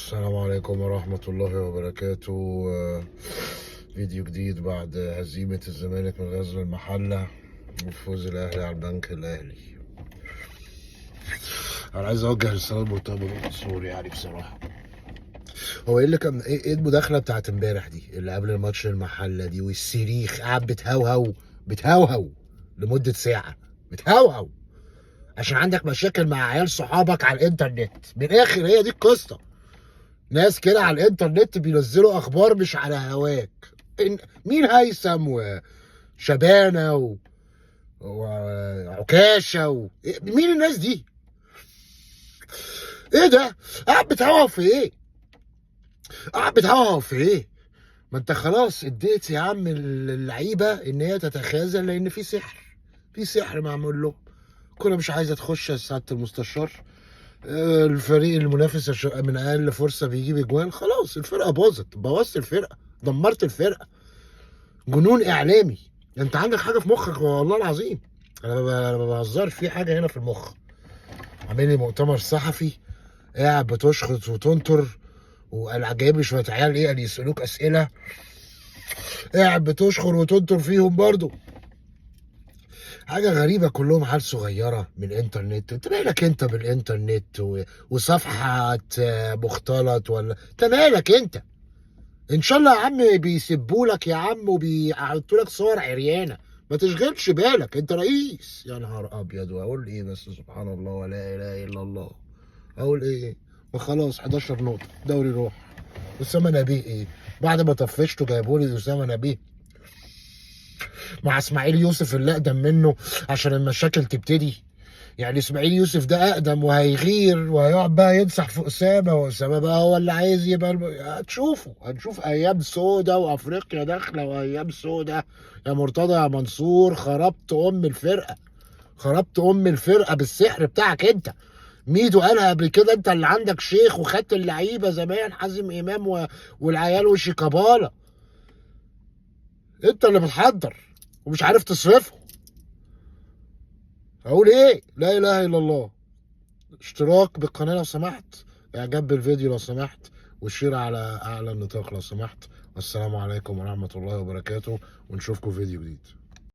السلام عليكم ورحمة الله وبركاته. فيديو جديد بعد هزيمة الزمالك من غزل المحلة وفوز الأهلي على البنك الأهلي. أنا عايز أوجه رسالة لمرتضى منصور يعني بصراحة. هو إيه اللي كان إيه المداخلة بتاعت إمبارح دي اللي قبل الماتش المحلة دي، والصريخ قاعد بتهوهو لمدة ساعة، بتهوهو عشان عندك مشاكل مع عيال صحابك على الإنترنت. من الآخر هي دي القصة. ناس كده على الانترنت بينزلوا اخبار مش على هواك. مين هيثم وشبانه وعكاشه مين الناس دي؟ ايه ده؟ قاعد بتهوهو في ايه؟ قاعد بتهوهو في ايه؟ ما انت خلاص اديت يا عم اللعيبه ان هي تتخاذل، لان في سحر معمول له. كنا مش عايزه تخش يا سعاده المستشار. الفريق المنافس من اقل فرصه بيجيب اجوان، خلاص الفرقه باظت، بوظت الفرقه، دمرت الفرقه. جنون اعلامي. انت عندك حاجه في مخك والله العظيم. انا ما بهزرش، في حاجه هنا في المخ. عامل لي مؤتمر صحفي، قاعد بتشخط وتنطر، وقال جايب لي شويه عيال ايه قال يسالوك اسئله، قاعد بتشخر وتنطر فيهم برضو. حاجه غريبه، كلهم عيال صغيره من الانترنت. انت مالك انت بالانترنت وصفحه مختلط؟ ولا انت مالك انت؟ ان شاء الله يا عم بيسبوا لك يا عم وبيحطوا لك صور عريانه، ما تشغلش بالك، انت رئيس. يا نهار ابيض، واقول ايه بس؟ سبحان الله ولا اله الا الله. اقول ايه؟ وخلاص 11 نقطه، دوري روح. اسامه نبيه ايه؟ بعد ما طفشته جايبوا لي اسامه نبيه مع اسماعيل يوسف اللي اقدم منه عشان المشاكل تبتدي. يعني اسماعيل يوسف ده اقدم وهيغير وهيقعد بقى ينصح في اسامه، واسامه بقى هو اللي عايز يبقى هنشوف ايام سودا وافريقيا داخله وايام سودا. يا مرتضى يا منصور، خربت ام الفرقه بالسحر بتاعك انت. ميدو قالها قبل كده، انت اللي عندك شيخ وخدت اللعيبه زمان حازم امام والعيال وشيكابالا. انت اللي بتحضر ومش عارف تصرفهم. اقول ايه؟ لا اله الا الله. اشتراك بالقناة لو سمحت، اعجاب بالفيديو لو سمحت، وشير على اعلى النطاق لو سمحت. والسلام عليكم ورحمة الله وبركاته، ونشوفكم فيديو جديد.